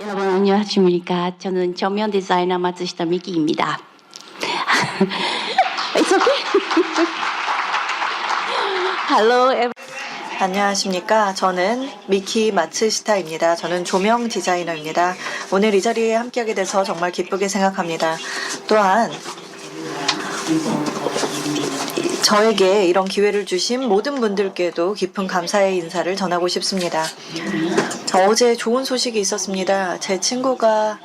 여러분 안녕하십니까. 저는 조명 디자이너 마츠시타 미키입니다. It's okay. Hello, everyone. 안녕하십니까. 저는 미키 마츠시타입니다. 저는 조명 디자이너입니다. 오늘 이 자리에 함께하게 돼서 정말 기쁘게 생각합니다. 또한 저에게 이런 기회를 주신 모든 분들께도 깊은 감사의 인사를 전하고 싶습니다. 어제 좋은 소식이 있었습니다. 제 친구가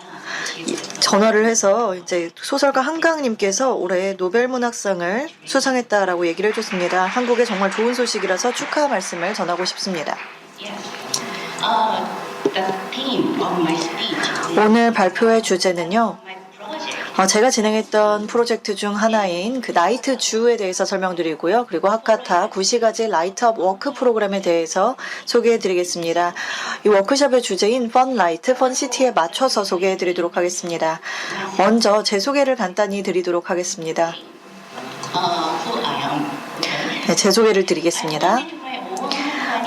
전화를 해서 이제 소설가 한강님께서 올해 노벨문학상을 수상했다라고 얘기를 해줬습니다. 한국에 정말 좋은 소식이라서 축하 말씀을 전하고 싶습니다. 오늘 발표의 주제는요. 제가 진행했던 프로젝트 중 하나인 그 나이트 주에 대해서 설명드리고요. 그리고 하카타 9시가지 라이트업 워크 프로그램에 대해서 소개해드리겠습니다. 이 워크숍의 주제인 펀 라이트, 펀 시티에 맞춰서 소개해드리도록 하겠습니다. 먼저 제 소개를 간단히 드리도록 하겠습니다. 네, 제 소개를 드리겠습니다.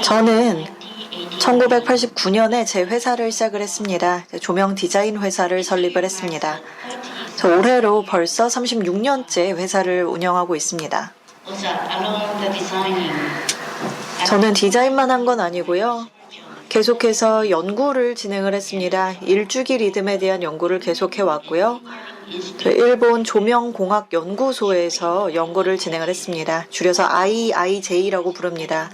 저는 1989년에 제 회사를 시작을 했습니다. 조명 디자인 회사를 설립을 했습니다. 올해로 벌써 36년째 회사를 운영하고 있습니다. 저는 디자인만 한 건 아니고요. 계속해서 연구를 진행을 했습니다. 일주기 리듬에 대한 연구를 계속해 왔고요. 일본 조명공학연구소에서 연구를 진행을 했습니다. 줄여서 IIJ라고 부릅니다.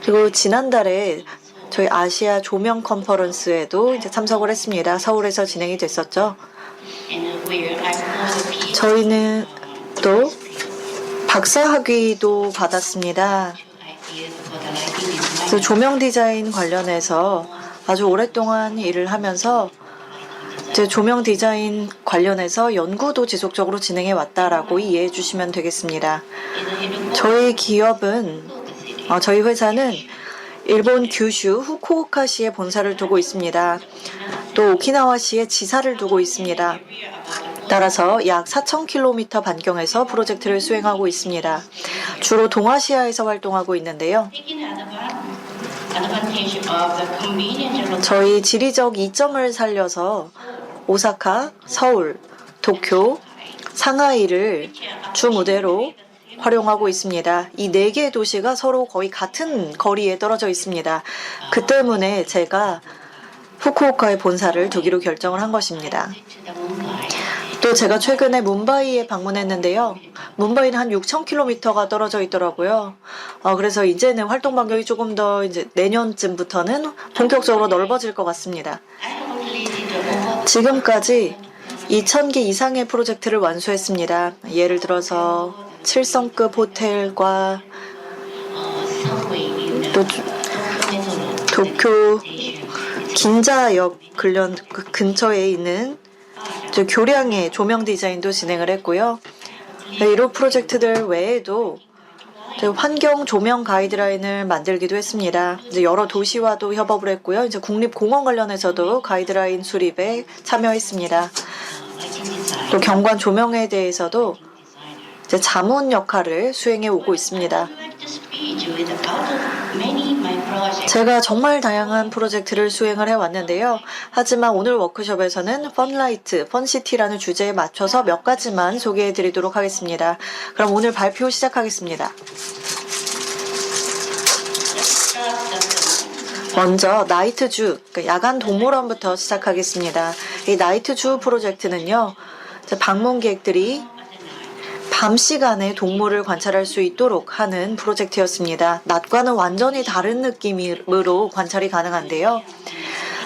그리고 지난달에 저희 아시아 조명 컨퍼런스에도 이제 참석을 했습니다. 서울에서 진행이 됐었죠. 저희는 또 박사학위도 받았습니다. 그래서 조명 디자인 관련해서 아주 오랫동안 일을 하면서 이제 조명 디자인 관련해서 연구도 지속적으로 진행해 왔다라고 이해해 주시면 되겠습니다. 저희 기업은 저희 회사는 일본 규슈 후쿠오카시에 본사를 두고 있습니다. 또 오키나와시에 지사를 두고 있습니다. 따라서 약 4,000km 반경에서 프로젝트를 수행하고 있습니다. 주로 동아시아에서 활동하고 있는데요. 저희 지리적 이점을 살려서 오사카, 서울, 도쿄, 상하이를 주 무대로 활용하고 있습니다. 이 4개의 도시가 서로 거의 같은 거리에 떨어져 있습니다. 그 때문에 제가 후쿠오카에 본사를 두기로 결정을 한 것입니다. 또 제가 최근에 뭄바이에 방문했는데요. 뭄바이는 한 6,000km가 떨어져 있더라고요. 그래서 이제는 활동 반경이 조금 더 이제 내년쯤부터는 본격적으로 넓어질 것 같습니다. 지금까지 2,000개 이상의 프로젝트를 완수했습니다. 예를 들어서 7성급 호텔과 또 도쿄 긴자역 근처에 있는 교량의 조명 디자인도 진행을 했고요. 이런 프로젝트들 외에도 환경 조명 가이드라인을 만들기도 했습니다. 이제 여러 도시와도 협업을 했고요. 이제 국립공원 관련해서도 가이드라인 수립에 참여했습니다. 또 경관 조명에 대해서도 이제 자문 역할을 수행해 오고 있습니다. 제가 정말 다양한 프로젝트를 수행을 해왔는데요. 하지만 오늘 워크숍에서는 펀라이트, 펀시티라는 주제에 맞춰서 몇 가지만 소개해드리도록 하겠습니다. 그럼 오늘 발표 시작하겠습니다. 먼저 나이트주, 야간 동물원부터 시작하겠습니다. 이 나이트주 프로젝트는요. 방문객들이 밤 시간에 동물을 관찰할 수 있도록 하는 프로젝트였습니다. 낮과는 완전히 다른 느낌으로 관찰이 가능한데요.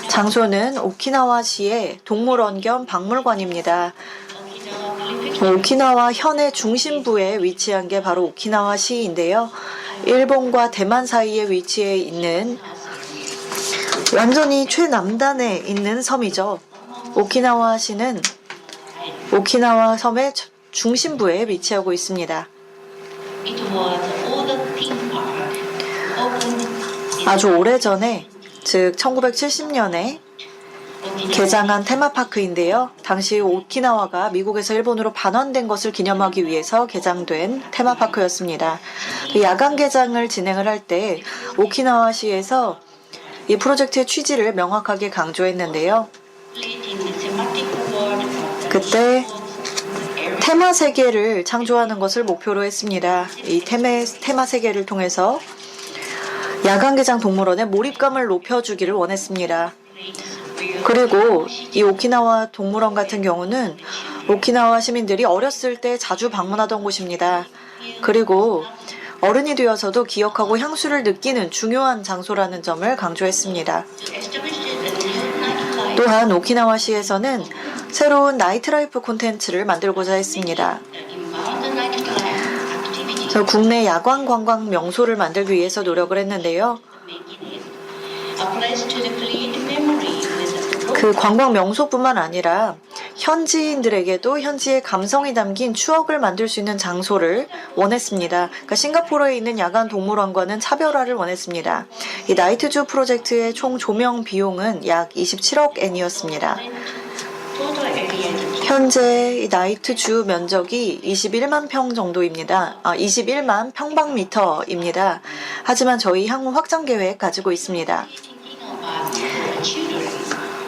장소는 오키나와시의 동물원 겸 박물관입니다. 오키나와 현의 중심부에 위치한 게 바로 오키나와시인데요. 일본과 대만 사이에 위치해 있는 완전히 최남단에 있는 섬이죠. 오키나와시는 오키나와 섬의 중심부에 위치하고 있습니다. 아주 오래전에, 즉 1970년에 개장한 테마파크인데요. 당시 오키나와가 미국에서 일본으로 반환된 것을 기념하기 위해서 개장된 테마파크였습니다. 야간 개장을 진행을 할 때 오키나와시에서 이 프로젝트의 취지를 명확하게 강조했는데요. 그때 테마 세계를 창조하는 것을 목표로 했습니다. 이 테마 세계를 통해서 야간개장 동물원의 몰입감을 높여주기를 원했습니다. 그리고 이 오키나와 동물원 같은 경우는 오키나와 시민들이 어렸을 때 자주 방문하던 곳입니다. 그리고 어른이 되어서도 기억하고 향수를 느끼는 중요한 장소라는 점을 강조했습니다. 또한 오키나와시에서는 새로운 나이트라이프 콘텐츠를 만들고자 했습니다. 국내 야광 관광 명소를 만들기 위해서 노력을 했는데요. 그 관광 명소뿐만 아니라 현지인들에게도 현지의 감성이 담긴 추억을 만들 수 있는 장소를 원했습니다. 그러니까 싱가포르에 있는 야간 동물원과는 차별화를 원했습니다. 이 나이트주 프로젝트의 총 조명 비용은 약 27억 엔이었습니다. 현재 이 나이트주 면적이 21만 평 정도입니다. 21만 평방미터입니다. 하지만 저희 향후 확장 계획 가지고 있습니다.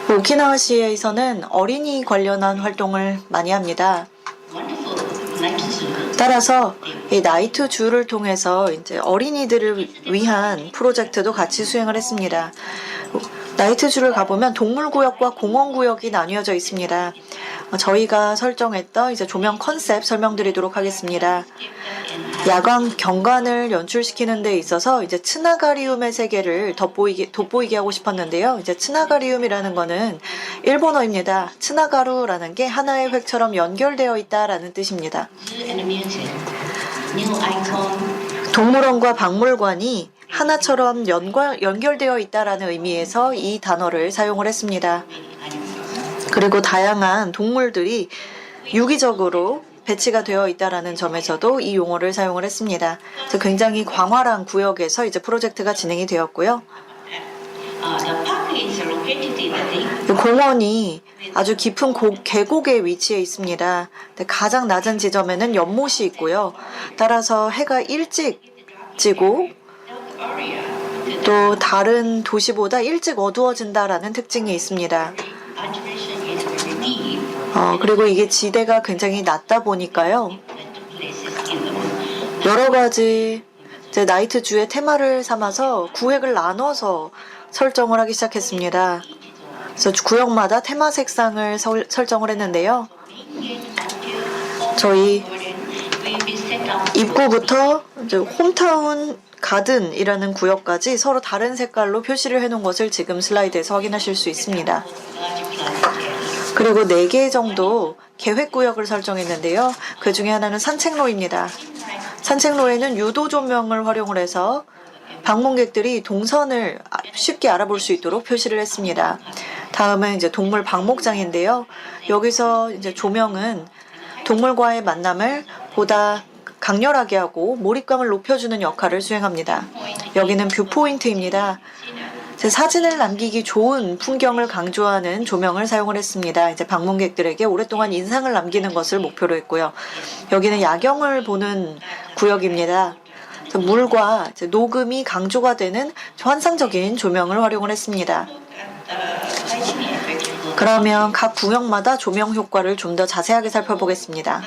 오키나와시에서는 어린이 관련한 활동을 많이 합니다. 따라서 이 나이트주를 통해서 이제 어린이들을 위한 프로젝트도 같이 수행을 했습니다. 나이트주를 가보면 동물구역과 공원구역이 나뉘어져 있습니다. 저희가 설정했던 이제 조명 컨셉 설명드리도록 하겠습니다. 야광 경관을 연출시키는 데 있어서 이제 츠나가리움의 세계를 돋보이게 하고 싶었는데요. 이제 츠나가리움이라는 거는 일본어입니다. 츠나가루라는 게 하나의 획처럼 연결되어 있다라는 뜻입니다. 동물원과 박물관이 하나처럼 연결되어 있다라는 의미에서 이 단어를 사용을 했습니다. 그리고 다양한 동물들이 유기적으로 배치가 되어 있다라는 점에서도 이 용어를 사용을 했습니다. 그래서 굉장히 광활한 구역에서 이제 프로젝트가 진행이 되었고요. 공원이 아주 깊은 계곡에 위치해 있습니다. 가장 낮은 지점에는 연못이 있고요. 따라서 해가 일찍 지고 또 다른 도시보다 일찍 어두워진다라는 특징이 있습니다. 그리고 이게 지대가 굉장히 낮다 보니까요. 여러 가지 나이트주의 테마를 삼아서 구획을 나눠서 설정을 하기 시작했습니다. 그래서 구역마다 테마 색상을 설정을 했는데요. 저희 입구부터 이제 홈타운 가든이라는 구역까지 서로 다른 색깔로 표시를 해놓은 것을 지금 슬라이드에서 확인하실 수 있습니다. 그리고 4개 정도 계획구역을 설정했는데요. 그 중에 하나는 산책로입니다. 산책로에는 유도 조명을 활용을 해서 방문객들이 동선을 쉽게 알아볼 수 있도록 표시를 했습니다. 다음은 이제 동물 방목장인데요. 여기서 이제 조명은 동물과의 만남을 보다 강렬하게 하고 몰입감을 높여주는 역할을 수행합니다. 여기는 뷰포인트입니다. 사진을 남기기 좋은 풍경을 강조하는 조명을 사용을 했습니다. 이제 방문객들에게 오랫동안 인상을 남기는 것을 목표로 했고요. 여기는 야경을 보는 구역입니다. 물과 녹음이 강조가 되는 환상적인 조명을 활용을 했습니다. 그러면 각 구역마다 조명 효과를 좀 더 자세하게 살펴보겠습니다.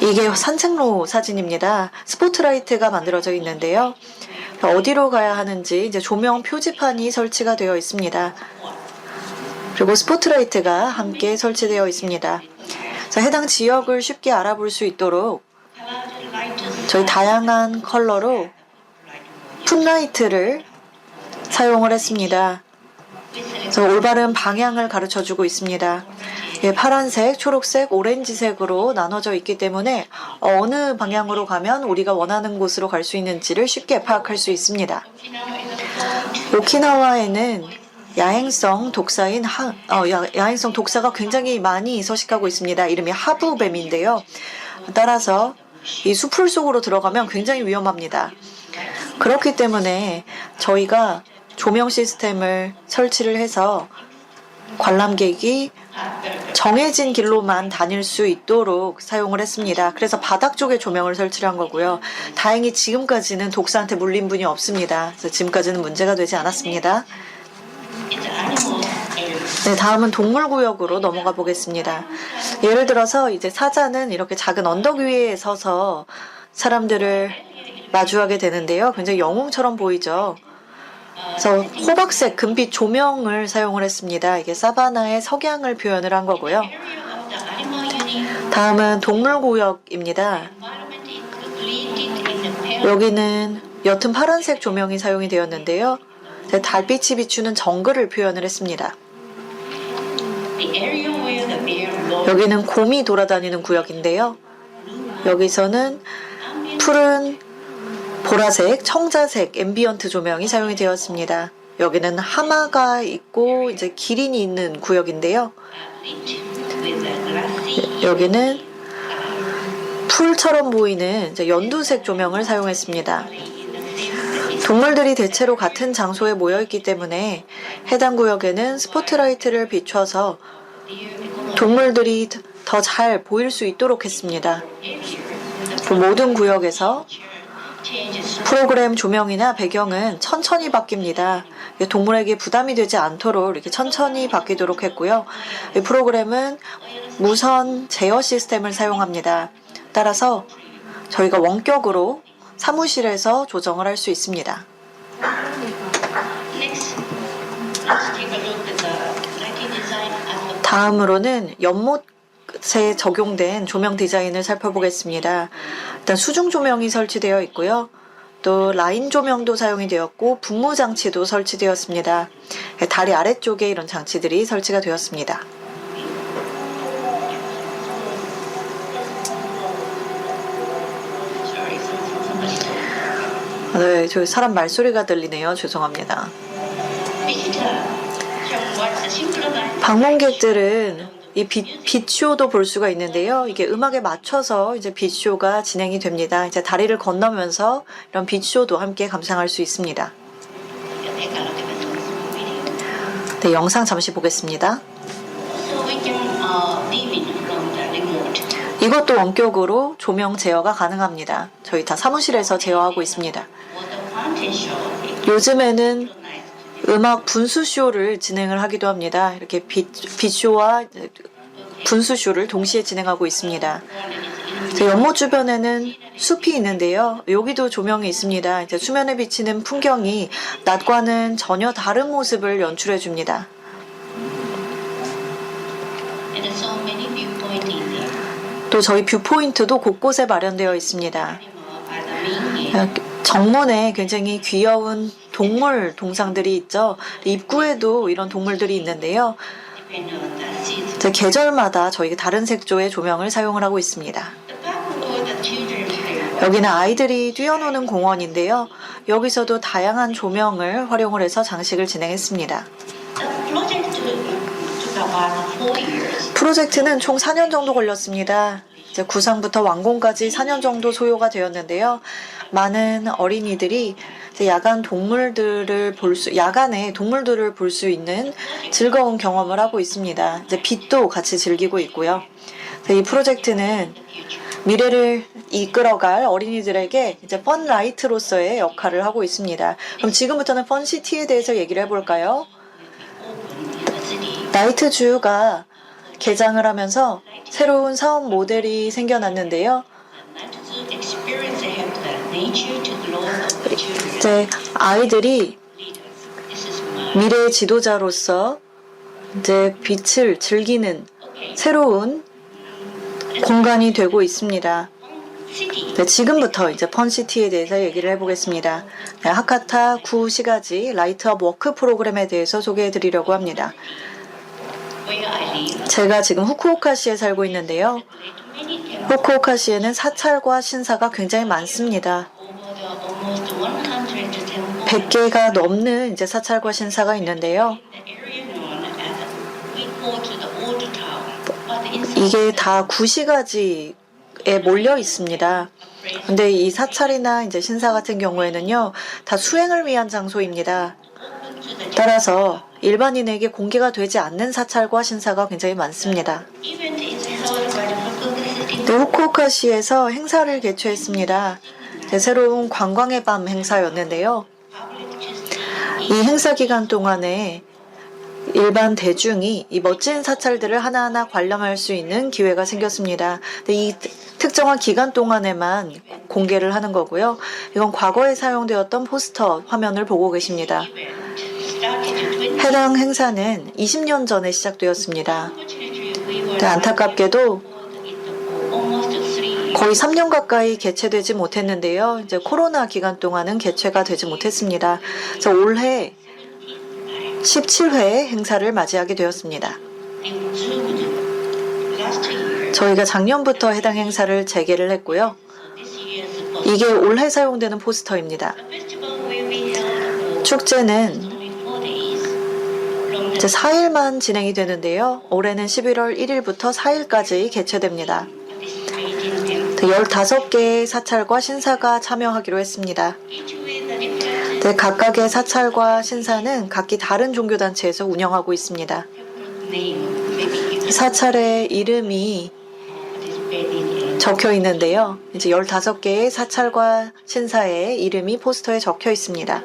이게 산책로 사진입니다. 스포트라이트가 만들어져 있는데요. 어디로 가야 하는지 이제 조명 표지판이 설치가 되어 있습니다. 그리고 스포트라이트가 함께 설치되어 있습니다. 해당 지역을 쉽게 알아볼 수 있도록 저희 다양한 컬러로 풋라이트를 사용을 했습니다. 그래서 올바른 방향을 가르쳐주고 있습니다. 파란색, 초록색, 오렌지색으로 나눠져 있기 때문에 어느 방향으로 가면 우리가 원하는 곳으로 갈 수 있는지를 쉽게 파악할 수 있습니다. 오키나와에는 야행성 독사가 굉장히 많이 서식하고 있습니다. 이름이 하부뱀인데요. 따라서 이 수풀 속으로 들어가면 굉장히 위험합니다. 그렇기 때문에 저희가 조명 시스템을 설치를 해서 관람객이 정해진 길로만 다닐 수 있도록 사용을 했습니다. 그래서 바닥 쪽에 조명을 설치를 한 거고요. 다행히 지금까지는 독사한테 물린 분이 없습니다. 그래서 지금까지는 문제가 되지 않았습니다. 네, 다음은 동물구역으로 넘어가 보겠습니다. 예를 들어서 이제 사자는 이렇게 작은 언덕 위에 서서 사람들을 마주하게 되는데요. 굉장히 영웅처럼 보이죠. 그래서 호박색 금빛 조명을 사용을 했습니다. 이게 사바나의 석양을 표현을 한 거고요. 다음은 동물구역입니다. 여기는 옅은 파란색 조명이 사용이 되었는데요. 달빛이 비추는 정글을 표현을 했습니다. 여기는 곰이 돌아다니는 구역인데요. 여기서는 푸른 보라색, 청자색, 앰비언트 조명이 사용이 되었습니다. 여기는 하마가 있고 이제 기린이 있는 구역인데요. 여기는 풀처럼 보이는 이제 연두색 조명을 사용했습니다. 동물들이 대체로 같은 장소에 모여있기 때문에 해당 구역에는 스포트라이트를 비춰서 동물들이 더 잘 보일 수 있도록 했습니다. 모든 구역에서 프로그램 조명이나 배경은 천천히 바뀝니다. 동물에게 부담이 되지 않도록 이렇게 천천히 바뀌도록 했고요. 이 프로그램은 무선 제어 시스템을 사용합니다. 따라서 저희가 원격으로 사무실에서 조정을 할 수 있습니다. 다음으로는 연못에 적용된 조명 디자인을 살펴보겠습니다. 일단 수중 조명이 설치되어 있고요. 또 라인 조명도 사용이 되었고 분무 장치도 설치되었습니다. 다리 아래쪽에 이런 장치들이 설치가 되었습니다. 네, 저 사람 말소리가 들리네요. 죄송합니다. 방문객들은 이 빛쇼도 볼 수가 있는데요. 이게 음악에 맞춰서 이제 빛쇼가 진행이 됩니다. 이제 다리를 건너면서 이런 빛쇼도 함께 감상할 수 있습니다. 네, 영상 잠시 보겠습니다. 이것도 원격으로 조명 제어가 가능합니다. 저희 다 사무실에서 제어하고 있습니다. 요즘에는 음악 분수쇼를 진행을 하기도 합니다. 이렇게 빛쇼와 분수쇼를 동시에 진행하고 있습니다. 연못 주변에는 숲이 있는데요. 여기도 조명이 있습니다. 이제 수면에 비치는 풍경이 낮과는 전혀 다른 모습을 연출해 줍니다. 또 저희 뷰포인트도 곳곳에 마련되어 있습니다. 정문에 굉장히 귀여운 동물 동상들이 있죠. 입구에도 이런 동물들이 있는데요. 계절마다 저희가 다른 색조의 조명을 사용을 하고 있습니다. 여기는 아이들이 뛰어노는 공원인데요. 여기서도 다양한 조명을 활용을 해서 장식을 진행했습니다. 프로젝트는 총 4년 정도 걸렸습니다. 이제 구상부터 완공까지 4년 정도 소요가 되었는데요. 많은 어린이들이 야간에 동물들을 볼 수 있는 즐거운 경험을 하고 있습니다. 이제 빛도 같이 즐기고 있고요. 이 프로젝트는 미래를 이끌어갈 어린이들에게 이제 펀라이트로서의 역할을 하고 있습니다. 그럼 지금부터는 펀시티에 대해서 얘기를 해볼까요? 나이트주가 개장을 하면서 새로운 사업 모델이 생겨났는데요. 이제 아이들이 미래의 지도자로서 이제 빛을 즐기는 새로운 공간이 되고 있습니다. 네, 지금부터 이제 펀시티에 대해서 얘기를 해보겠습니다. 네, 하카타 9시가지 라이트업 워크 프로그램에 대해서 소개해 드리려고 합니다. 제가 지금 후쿠오카시에 살고 있는데요. 후쿠오카시에는 사찰과 신사가 굉장히 많습니다. 100개가 넘는 이제 사찰과 신사가 있는데요. 이게 다 9시가지에 몰려 있습니다. 근데 이 사찰이나 이제 신사 같은 경우에는요, 다 수행을 위한 장소입니다. 따라서 일반인에게 공개가 되지 않는 사찰과 신사가 굉장히 많습니다. 네, 후쿠오카시에서 행사를 개최했습니다. 새로운 관광의 밤 행사였는데요. 이 행사 기간 동안에 일반 대중이 이 멋진 사찰들을 하나하나 관람할 수 있는 기회가 생겼습니다. 근데 이 특정한 기간 동안에만 공개를 하는 거고요. 이건 과거에 사용되었던 포스터 화면을 보고 계십니다. 해당 행사는 20년 전에 시작되었습니다. 근데 안타깝게도 거의 3년 가까이 개최되지 못했는데요. 이제 코로나 기간 동안은 개최가 되지 못했습니다. 그래서 올해 17회 행사를 맞이하게 되었습니다. 저희가 작년부터 해당 행사를 재개를 했고요. 이게 올해 사용되는 포스터입니다. 축제는 이제 4일만 진행이 되는데요. 올해는 11월 1일부터 4일까지 개최됩니다. 15개의 사찰과 신사가 참여하기로 했습니다. 네, 각각의 사찰과 신사는 각기 다른 종교단체에서 운영하고 있습니다. 사찰의 이름이 적혀 있는데요. 이제 15개의 사찰과 신사의 이름이 포스터에 적혀 있습니다.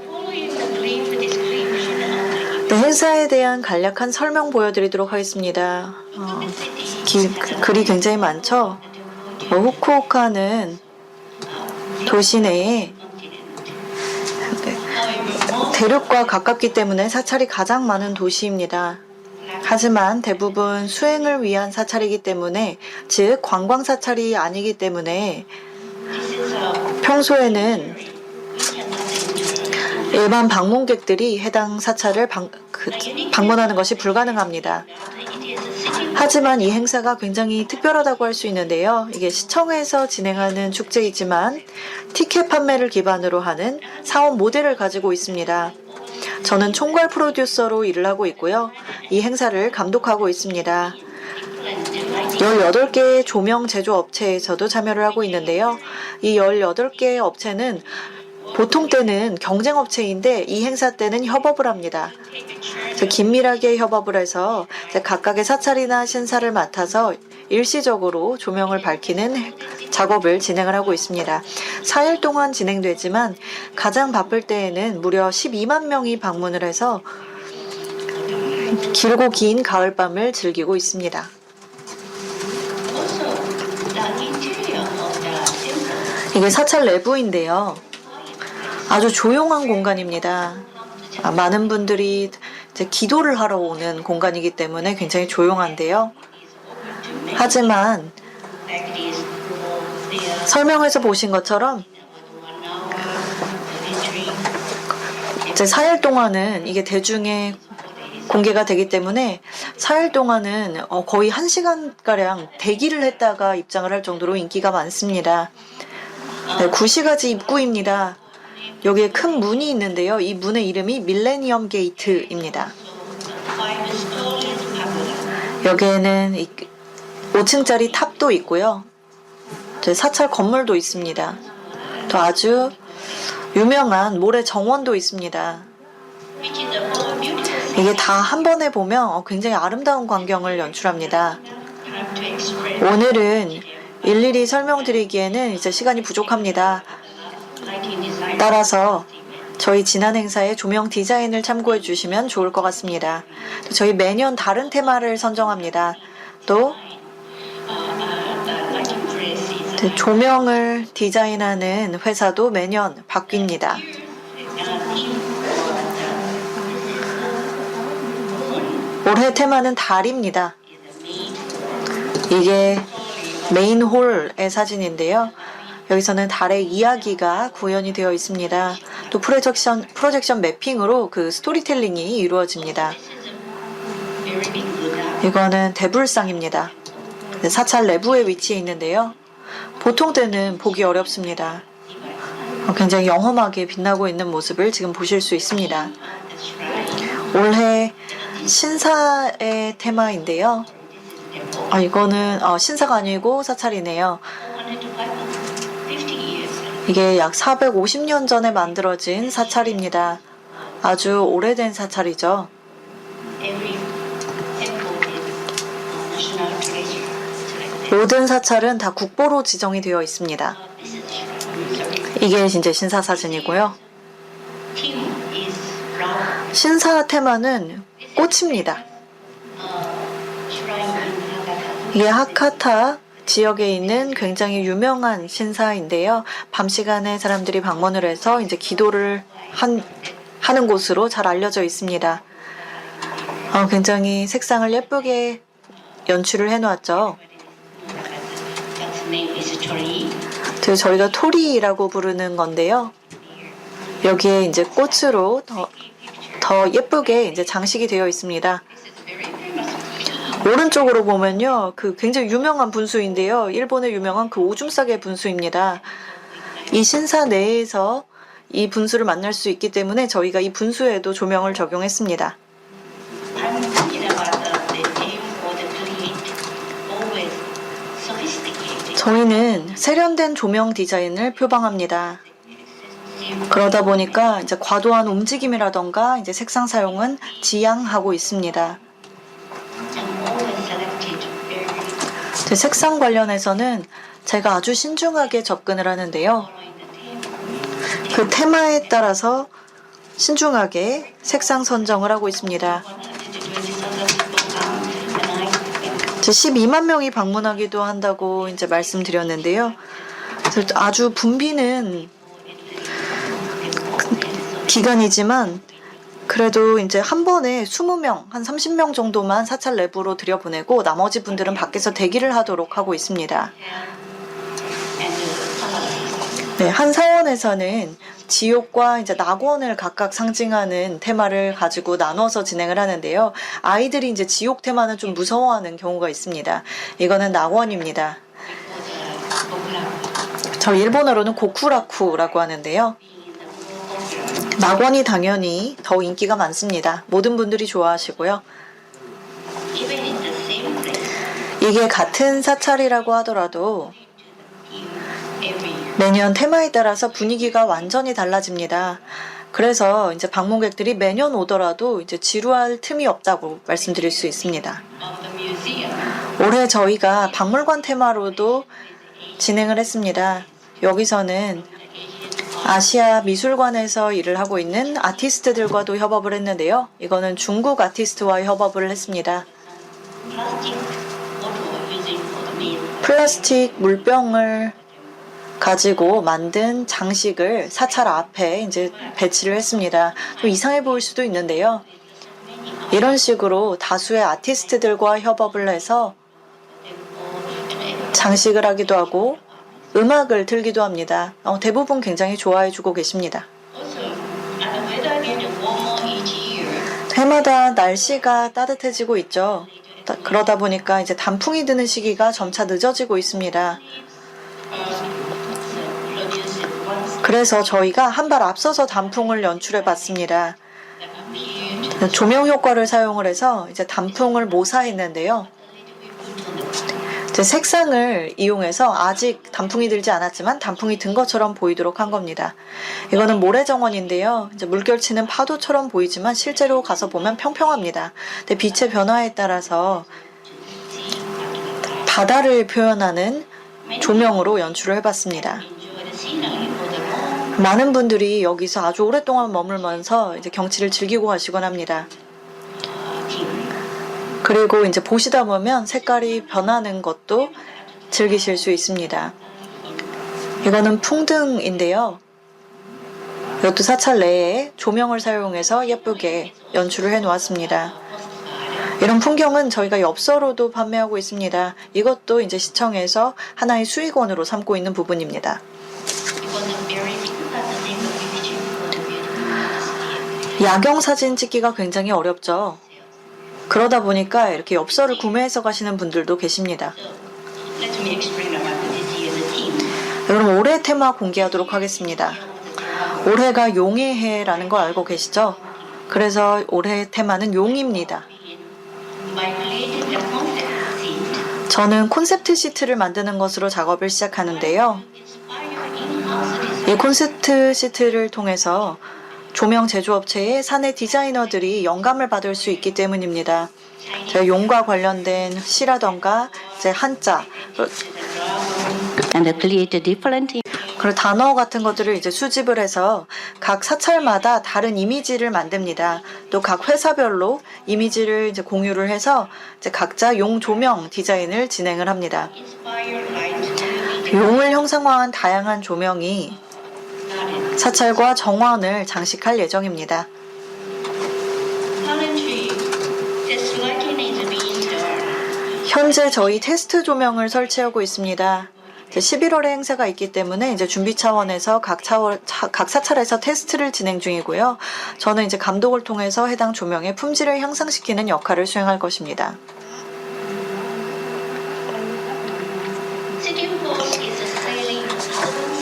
네, 행사에 대한 간략한 설명 보여드리도록 하겠습니다. 글이 굉장히 많죠? 후쿠오카는 도시 내에 대륙과 가깝기 때문에 사찰이 가장 많은 도시입니다. 하지만 대부분 수행을 위한 사찰이기 때문에, 즉 관광 사찰이 아니기 때문에 평소에는 일반 방문객들이 해당 사찰을 방문하는 것이 불가능합니다. 하지만 이 행사가 굉장히 특별하다고 할 수 있는데요. 이게 시청에서 진행하는 축제이지만 티켓 판매를 기반으로 하는 사업 모델을 가지고 있습니다. 저는 총괄 프로듀서로 일을 하고 있고요. 이 행사를 감독하고 있습니다. 18개의 조명 제조 업체에서도 참여를 하고 있는데요. 이 18개의 업체는 보통 때는 경쟁 업체인데 이 행사 때는 협업을 합니다. 긴밀하게 협업을 해서 각각의 사찰이나 신사를 맡아서 일시적으로 조명을 밝히는 작업을 진행을 하고 있습니다. 4일 동안 진행되지만 가장 바쁠 때에는 무려 12만 명이 방문을 해서 길고 긴 가을밤을 즐기고 있습니다. 이게 사찰 내부인데요. 아주 조용한 공간입니다. 많은 분들이 이제 기도를 하러 오는 공간이기 때문에 굉장히 조용한데요. 하지만 설명에서 보신 것처럼 이제 4일 동안은 이게 대중에 공개가 되기 때문에 4일 동안은 거의 1시간가량 대기를 했다가 입장을 할 정도로 인기가 많습니다. 네, 구시가지 입구입니다. 여기에 큰 문이 있는데요. 이 문의 이름이 밀레니엄 게이트입니다. 여기에는 5층짜리 탑도 있고요. 사찰 건물도 있습니다. 또 아주 유명한 모래 정원도 있습니다. 이게 다 한 번에 보면 굉장히 아름다운 광경을 연출합니다. 오늘은 일일이 설명드리기에는 이제 시간이 부족합니다. 따라서 저희 지난 행사의 조명 디자인을 참고해 주시면 좋을 것 같습니다. 저희 매년 다른 테마를 선정합니다. 또 조명을 디자인하는 회사도 매년 바뀝니다. 올해 테마는 달입니다. 이게 메인 홀의 사진인데요. 여기서는 달의 이야기가 구현이 되어 있습니다. 또 프로젝션 매핑으로 그 스토리텔링이 이루어집니다. 이거는 대불상입니다. 사찰 내부에 위치해 있는데요. 보통 때는 보기 어렵습니다. 굉장히 영험하게 빛나고 있는 모습을 지금 보실 수 있습니다. 올해 신사의 테마인데요. 이거는 신사가 아니고 사찰이네요. 이게 약 450년 전에 만들어진 사찰입니다. 아주 오래된 사찰이죠. 모든 사찰은 다 국보로 지정이 되어 있습니다. 이게 이제 신사 사진이고요. 신사 테마는 꽃입니다. 이게 하카타 지역에 있는 굉장히 유명한 신사인데요. 밤 시간에 사람들이 방문을 해서 이제 기도를 하는 곳으로 잘 알려져 있습니다. 굉장히 색상을 예쁘게 연출을 해놓았죠. 저희가 토리라고 부르는 건데요. 여기에 이제 꽃으로 더 예쁘게 이제 장식이 되어 있습니다. 오른쪽으로 보면요, 그 굉장히 유명한 분수인데요. 일본의 유명한 그 오줌 싸개 분수입니다. 이 신사 내에서 이 분수를 만날 수 있기 때문에 저희가 이 분수에도 조명을 적용했습니다. 저희는 세련된 조명 디자인을 표방합니다. 그러다 보니까 이제 과도한 움직임이라던가 이제 색상 사용은 지양하고 있습니다. 색상 관련해서는 제가 아주 신중하게 접근을 하는데요. 그 테마에 따라서 신중하게 색상 선정을 하고 있습니다. 12만 명이 방문하기도 한다고 이제 말씀드렸는데요. 아주 붐비는 기간이지만 그래도 이제 한 번에 20명, 한 30명 정도만 사찰 내부로 들여보내고 나머지 분들은 밖에서 대기를 하도록 하고 있습니다. 네, 한 사원에서는 지옥과 이제 낙원을 각각 상징하는 테마를 가지고 나눠서 진행을 하는데요. 아이들이 이제 지옥 테마는 좀 무서워하는 경우가 있습니다. 이거는 낙원입니다. 저 일본어로는 고쿠라쿠라고 하는데요. 낙원이 당연히 더 인기가 많습니다. 모든 분들이 좋아하시고요. 이게 같은 사찰이라고 하더라도 매년 테마에 따라서 분위기가 완전히 달라집니다. 그래서 이제 방문객들이 매년 오더라도 이제 지루할 틈이 없다고 말씀드릴 수 있습니다. 올해 저희가 박물관 테마로도 진행을 했습니다. 여기서는 아시아 미술관에서 일을 하고 있는 아티스트들과도 협업을 했는데요. 이거는 중국 아티스트와 협업을 했습니다. 플라스틱 물병을 가지고 만든 장식을 사찰 앞에 이제 배치를 했습니다. 좀 이상해 보일 수도 있는데요. 이런 식으로 다수의 아티스트들과 협업을 해서 장식을 하기도 하고 음악을 틀기도 합니다. 대부분 굉장히 좋아해 주고 계십니다. 해마다 날씨가 따뜻해지고 있죠. 그러다 보니까 이제 단풍이 드는 시기가 점차 늦어지고 있습니다. 그래서 저희가 한 발 앞서서 단풍을 연출해 봤습니다. 조명 효과를 사용을 해서 이제 단풍을 모사했는데요. 이제 색상을 이용해서 아직 단풍이 들지 않았지만 단풍이 든 것처럼 보이도록 한 겁니다. 이거는 모래정원인데요. 이제 물결치는 파도처럼 보이지만 실제로 가서 보면 평평합니다. 근데 빛의 변화에 따라서 바다를 표현하는 조명으로 연출을 해봤습니다. 많은 분들이 여기서 아주 오랫동안 머물면서 이제 경치를 즐기고 가시곤 합니다. 그리고 이제 보시다 보면 색깔이 변하는 것도 즐기실 수 있습니다. 이거는 풍등인데요. 이것도 사찰 내에 조명을 사용해서 예쁘게 연출을 해 놓았습니다. 이런 풍경은 저희가 엽서로도 판매하고 있습니다. 이것도 이제 시청에서 하나의 수익원으로 삼고 있는 부분입니다. 야경 사진 찍기가 굉장히 어렵죠. 그러다 보니까 이렇게 엽서를 구매해서 가시는 분들도 계십니다. 그럼 올해 테마 공개하도록 하겠습니다. 올해가 용의 해라는 거 알고 계시죠? 그래서 올해 테마는 용입니다. 저는 콘셉트 시트를 만드는 것으로 작업을 시작하는데요. 이 콘셉트 시트를 통해서 조명 제조업체의 사내 디자이너들이 영감을 받을 수 있기 때문입니다. 제가 용과 관련된 시라던가 이제 한자 그리고 단어 같은 것들을 이제 수집을 해서 각 사찰마다 다른 이미지를 만듭니다. 또 각 회사별로 이미지를 이제 공유를 해서 이제 각자 용 조명 디자인을 진행을 합니다. 용을 형상화한 다양한 조명이 사찰과 정원을 장식할 예정입니다. 현재 저희 테스트 조명을 설치하고 있습니다. 11월에 행사가 있기 때문에 이제 준비 차원에서 각 사찰에서 테스트를 진행 중이고요. 저는 이제 감독을 통해서 해당 조명의 품질을 향상시키는 역할을 수행할 것입니다.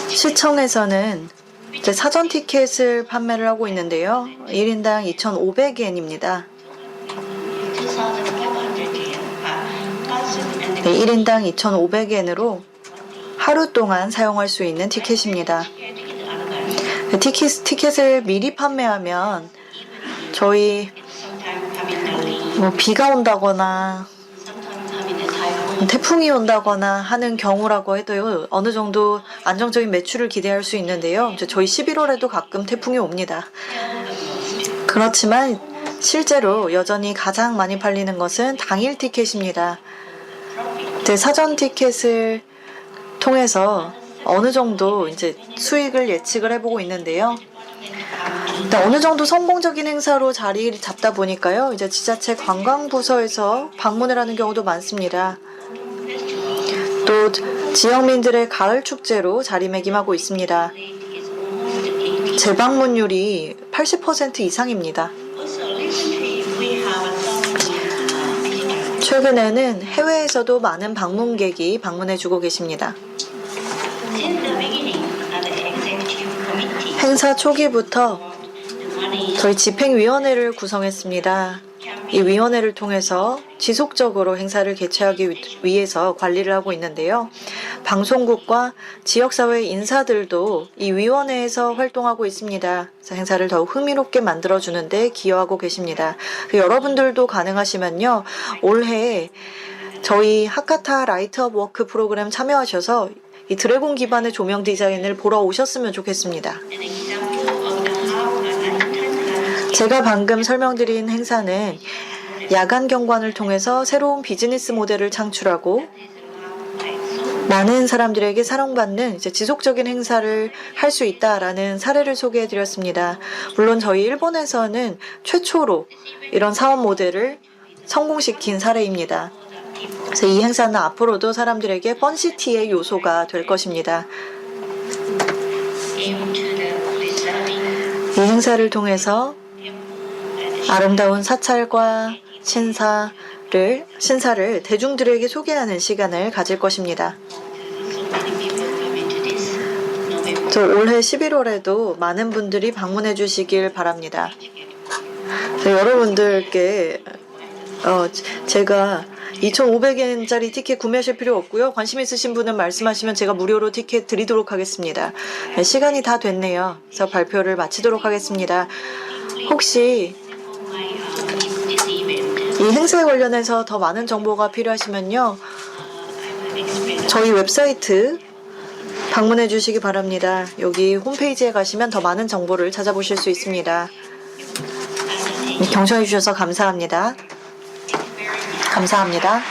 시청에서는 이제 사전 티켓을 판매를 하고 있는데요. 1인당 2,500엔입니다. 네, 1인당 2,500엔으로 하루 동안 사용할 수 있는 티켓입니다. 티켓을 미리 판매하면 저희 비가 온다거나 태풍이 온다거나 하는 경우라고 해도요, 어느 정도 안정적인 매출을 기대할 수 있는데요. 이제 저희 11월에도 가끔 태풍이 옵니다. 그렇지만 실제로 여전히 가장 많이 팔리는 것은 당일 티켓입니다. 사전 티켓을 통해서 어느 정도 이제 수익을 예측을 해보고 있는데요. 어느 정도 성공적인 행사로 자리를 잡다 보니까요, 이제 지자체 관광부서에서 방문을 하는 경우도 많습니다. 또 지역민들의 가을 축제로 자리매김하고 있습니다. 재방문율이 80% 이상입니다. 최근에는 해외에서도 많은 방문객이 방문해주고 계십니다. 행사 초기부터 저희 집행위원회를 구성했습니다. 이 위원회를 통해서 지속적으로 행사를 개최하기 위해서 관리를 하고 있는데요. 방송국과 지역사회 인사들도 이 위원회에서 활동하고 있습니다. 그래서 행사를 더욱 흥미롭게 만들어주는 데 기여하고 계십니다. 여러분들도 가능하시면요, 올해 저희 하카타 라이트업 워크 프로그램 참여하셔서 이 드래곤 기반의 조명 디자인을 보러 오셨으면 좋겠습니다. 제가 방금 설명드린 행사는 야간 경관을 통해서 새로운 비즈니스 모델을 창출하고 많은 사람들에게 사랑받는 이제 지속적인 행사를 할 수 있다라는 사례를 소개해드렸습니다. 물론 저희 일본에서는 최초로 이런 사업 모델을 성공시킨 사례입니다. 그래서 이 행사는 앞으로도 사람들에게 펀시티의 요소가 될 것입니다. 이 행사를 통해서 아름다운 사찰과 신사를 대중들에게 소개하는 시간을 가질 것입니다. 올해 11월에도 많은 분들이 방문해 주시길 바랍니다. 여러분들께 제가 2,500엔짜리 티켓 구매하실 필요 없고요. 관심 있으신 분은 말씀하시면 제가 무료로 티켓 드리도록 하겠습니다. 시간이 다 됐네요. 그래서 발표를 마치도록 하겠습니다. 혹시 이 행사에 관련해서 더 많은 정보가 필요하시면요, 저희 웹사이트 방문해 주시기 바랍니다. 여기 홈페이지에 가시면 더 많은 정보를 찾아보실 수 있습니다. 경청해 주셔서 감사합니다. 감사합니다.